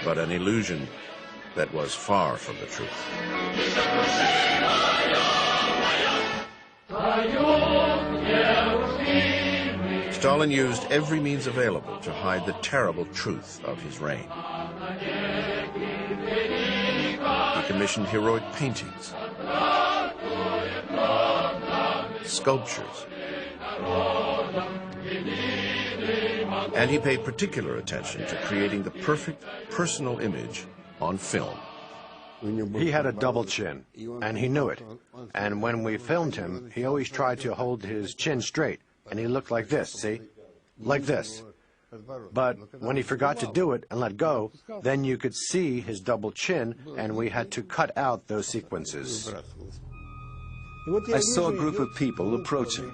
but an illusion that was far from the truth. Stalin used every means available to hide the terrible truth of his reign. He commissioned heroic paintings, sculptures, and he paid particular attention to creating the perfect personal image on film. He had a double chin, and he knew it. And when we filmed him, he always tried to hold his chin straight, and he looked like this, see? Like this. But when he forgot to do it and let go, then you could see his double chin, and we had to cut out those sequences. I saw a group of people approaching,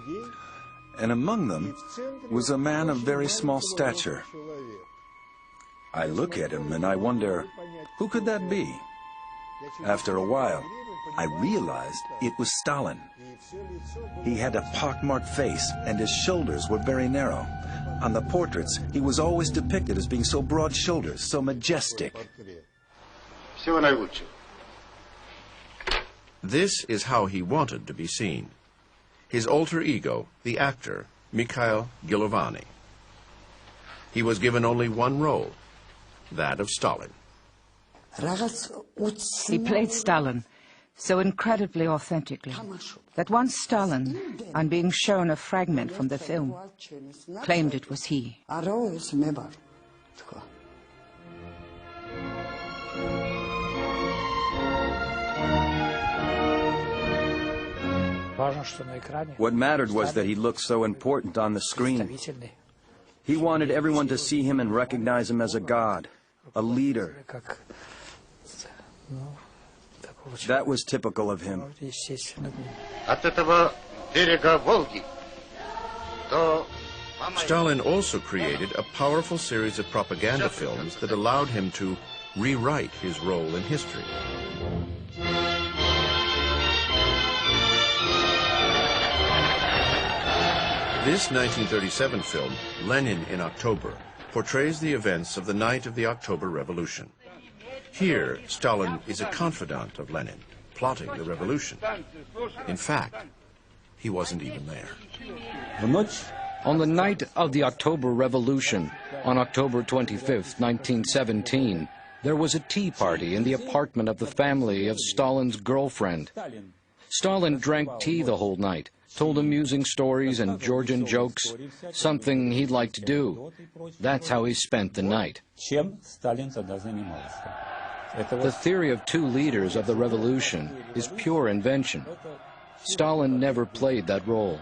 and among them was a man of very small stature. I look at him and I wonder, who could that be? After a while, I realized it was Stalin. He had a pockmarked face and his shoulders were very narrow. On the portraits, he was always depicted as being so broad-shouldered, so majestic. This is how he wanted to be seen. His alter ego, the actor, Mikhail Gilovani. He was given only one role, that of Stalin. He played Stalin so incredibly authentically that once Stalin, on being shown a fragment from the film, claimed it was he. What mattered was that he looked so important on the screen. He wanted everyone to see him and recognize him as a god, a leader. That was typical of him. Stalin also created a powerful series of propaganda films that allowed him to rewrite his role in history. This 1937 film, Lenin in October, portrays the events of the night of the October Revolution. Here, Stalin is a confidant of Lenin, plotting the revolution. In fact, he wasn't even there. On the night of the October Revolution, on October 25th, 1917, there was a tea party in the apartment of the family of Stalin's girlfriend. Stalin drank tea the whole night, told amusing stories and Georgian jokes, something he'd like to do. That's how he spent the night. The theory of two leaders of the revolution is pure invention. Stalin never played that role.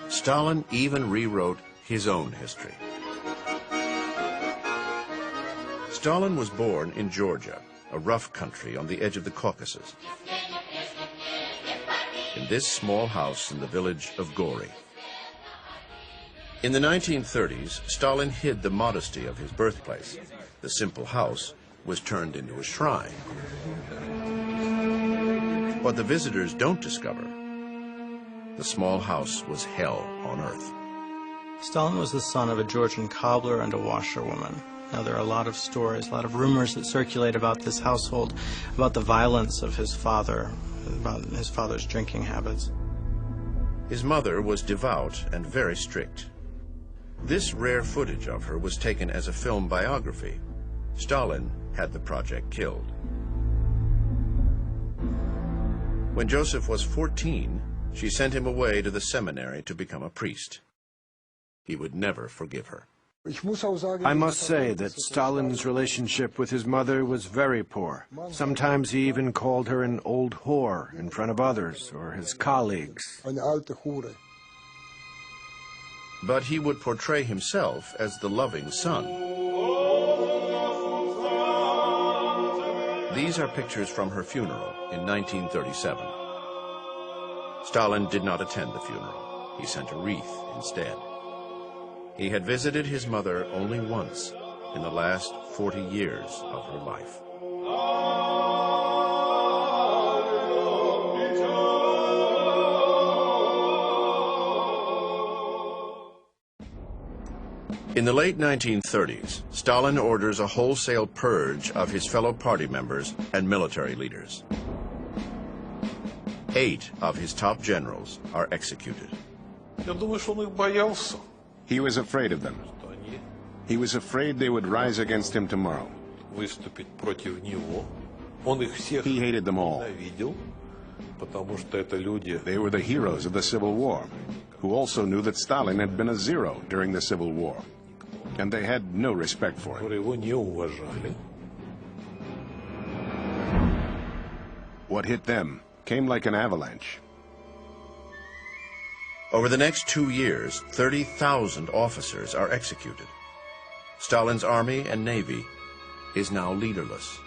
Stalin even rewrote his own history. Stalin was born in Georgia, a rough country on the edge of the Caucasus, in this small house in the village of Gori. In the 1930s, Stalin hid the modesty of his birthplace. The simple house was turned into a shrine. What the visitors don't discover, the small house was hell on earth. Stalin was the son of a Georgian cobbler and a washerwoman. Now, there are a lot of stories, a lot of rumors that circulate about this household, about the violence of his father, about his father's drinking habits. His mother was devout and very strict. This rare footage of her was taken as a film biography. Stalin had the project killed. When Joseph was 14, she sent him away to the seminary to become a priest. He would never forgive her. I must say that Stalin's relationship with his mother was very poor. Sometimes he even called her an old whore in front of others or his colleagues. But he would portray himself as the loving son. These are pictures from her funeral in 1937. Stalin did not attend the funeral. He sent a wreath instead. He had visited his mother only once in the last 40 years of her life. In the late 1930s, Stalin orders a wholesale purge of his fellow party members and military leaders. 8 of his top generals are executed. He was afraid of them. He was afraid they would rise against him tomorrow. He hated them all. They were the heroes of the Civil War, who also knew that Stalin had been a zero during the Civil War, and they had no respect for him. What hit them came like an avalanche. Over the next 2 years, 30,000 officers are executed. Stalin's army and navy is now leaderless.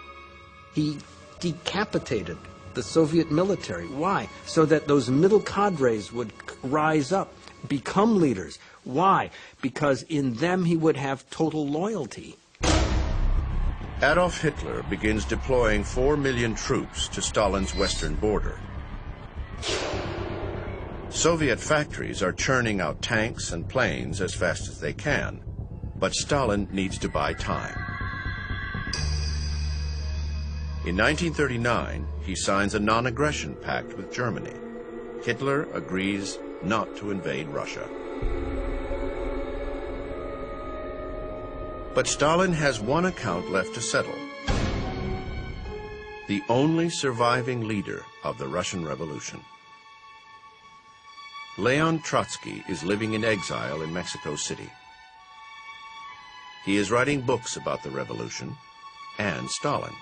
He decapitated the Soviet military. Why? So that those middle cadres would rise up, become leaders. Why? Because in them he would have total loyalty. Adolf Hitler begins deploying 4 million troops to Stalin's western border. Soviet factories are churning out tanks and planes as fast as they can, but Stalin needs to buy time. In 1939, he signs a non-aggression pact with Germany. Hitler agrees not to invade Russia. But Stalin has one account left to settle. The only surviving leader of the Russian Revolution. Leon Trotsky is living in exile in Mexico City. He is writing books about the revolution and Stalin.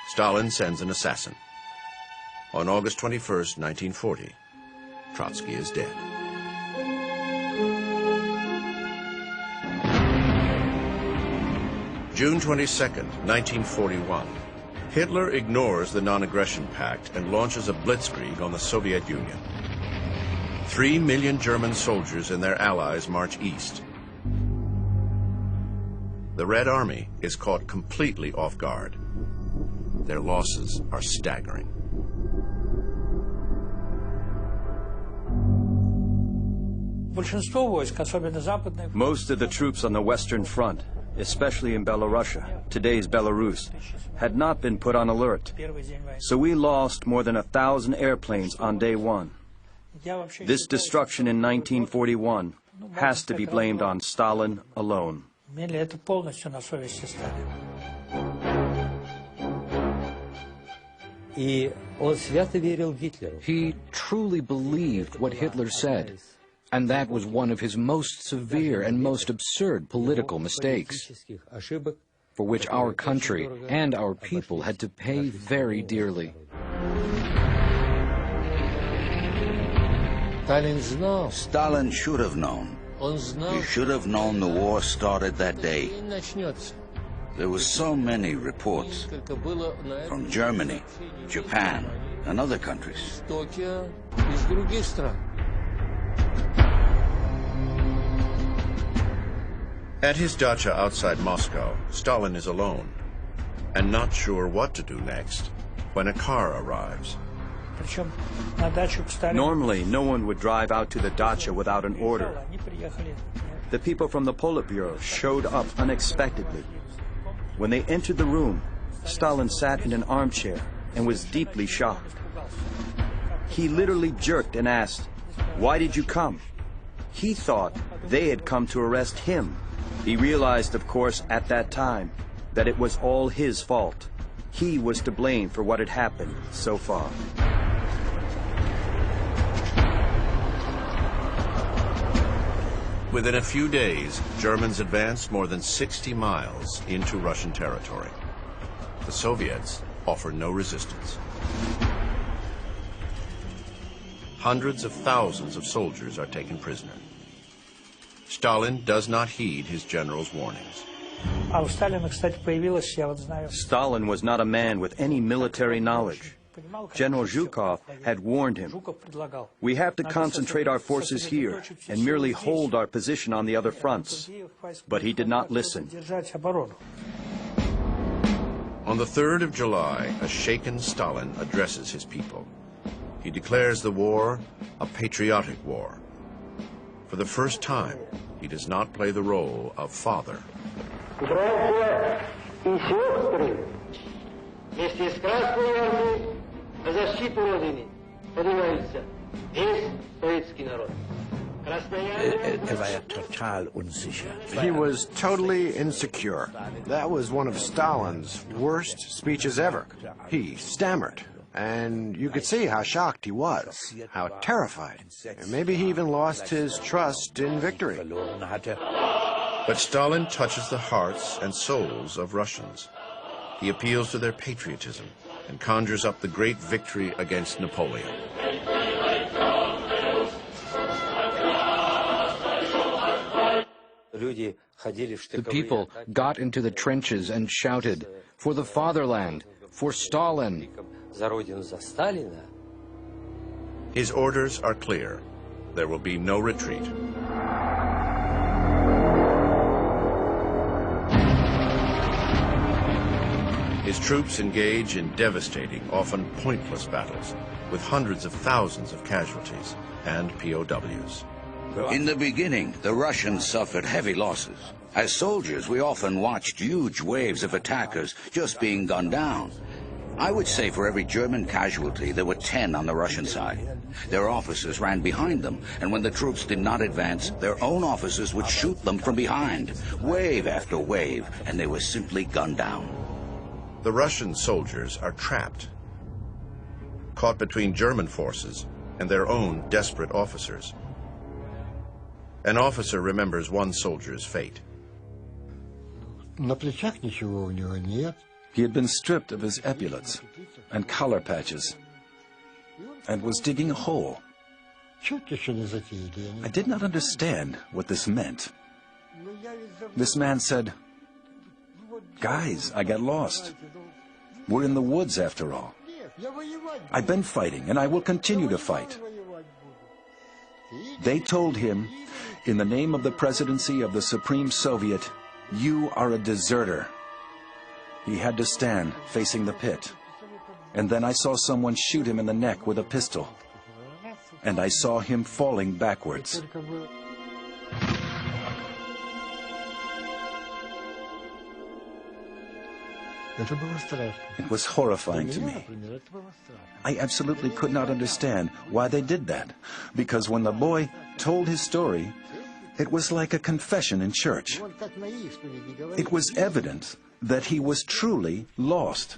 Stalin sends an assassin. On August 21st, 1940, Trotsky is dead. June 22nd, 1941. Hitler ignores the non-aggression pact and launches a blitzkrieg on the Soviet Union. 3 million German soldiers and their allies march east. The Red Army is caught completely off guard. Their losses are staggering. Most of the troops on the Western Front, especially in Belorussia, today's Belarus, had not been put on alert. So we lost more than 1,000 airplanes on day one. This destruction in 1941 has to be blamed on Stalin alone. He truly believed what Hitler said, and that was one of his most severe and most absurd political mistakes, for which our country and our people had to pay very dearly. Stalin should have known. He should have known the war started that day. There were so many reports from Germany, Japan, and other countries. At his dacha outside Moscow, Stalin is alone and not sure what to do next when a car arrives. Normally, no one would drive out to the dacha without an order. The people from the Politburo showed up unexpectedly. When they entered the room, Stalin sat in an armchair and was deeply shocked. He literally jerked and asked, "Why did you come?" He thought they had come to arrest him. He realized, of course, at that time, that it was all his fault. He was to blame for what had happened so far. Within a few days, Germans advanced more than 60 miles into Russian territory. The Soviets offer no resistance. Hundreds of thousands of soldiers are taken prisoner. Stalin does not heed his general's warnings. Stalin was not a man with any military knowledge. General Zhukov had warned him, "We have to concentrate our forces here and merely hold our position on the other fronts." But he did not listen. On the 3rd of July, a shaken Stalin addresses his people. He declares the war a patriotic war. For the first time, he does not play the role of father. He was totally insecure. That was one of Stalin's worst speeches ever. He stammered, and you could see how shocked he was, how terrified. And maybe he even lost his trust in victory. But Stalin touches the hearts and souls of Russians. He appeals to their patriotism and conjures up the great victory against Napoleon. The people got into the trenches and shouted, "For the fatherland, for Stalin." His orders are clear. There will be no retreat. His troops engage in devastating, often pointless battles, with hundreds of thousands of casualties and POWs. In the beginning, the Russians suffered heavy losses. As soldiers, we often watched huge waves of attackers just being gunned down. I would say for every German casualty, there were 10 on the Russian side. Their officers ran behind them, and when the troops did not advance, their own officers would shoot them from behind, wave after wave, and they were simply gunned down. The Russian soldiers are trapped, caught between German forces and their own desperate officers. An officer remembers one soldier's fate. He had been stripped of his epaulets and collar patches and was digging a hole. I did not understand what this meant. This man said, "Guys, I got lost. We're in the woods after all. I've been fighting and I will continue to fight." They told him, "In the name of the presidency of the Supreme Soviet, you are a deserter." He had to stand facing the pit. And then I saw someone shoot him in the neck with a pistol. And I saw him falling backwards. It was horrifying to me. I absolutely could not understand why they did that, because when the boy told his story, it was like a confession in church. It was evident that he was truly lost.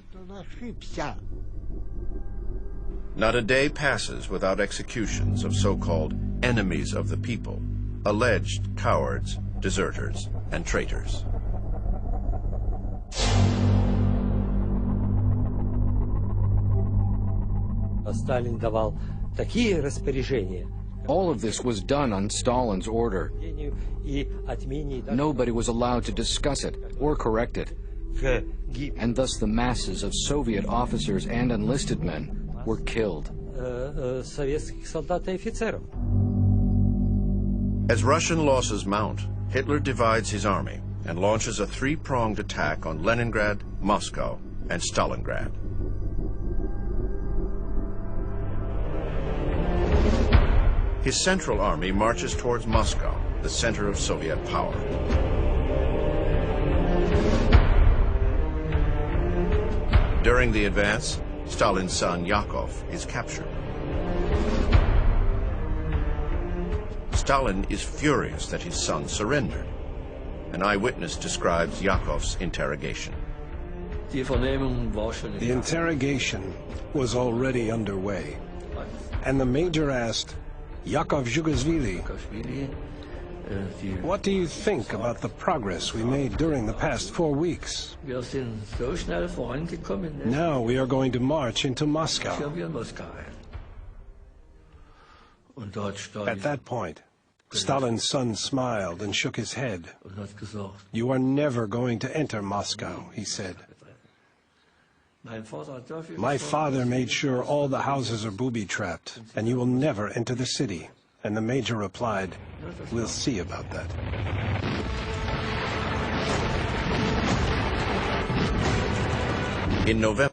Not a day passes without executions of so-called enemies of the people, alleged cowards, deserters, and traitors. All of this was done on Stalin's order. Nobody was allowed to discuss it or correct it. And thus the masses of Soviet officers and enlisted men were killed. As Russian losses mount, Hitler divides his army and launches a three-pronged attack on Leningrad, Moscow, and Stalingrad. His Central Army marches towards Moscow, the center of Soviet power. During the advance, Stalin's son Yakov is captured. Stalin is furious that his son surrendered. An eyewitness describes Yakov's interrogation. The interrogation was already underway, and the major asked, "Yakov Zhugashvili, what do you think about the progress we made during the past 4 weeks? Now we are going to march into Moscow." At that point, Stalin's son smiled and shook his head. "You are never going to enter Moscow," he said. "My father made sure all the houses are booby-trapped, and you will never enter the city." And the major replied, "We'll see about that." In November,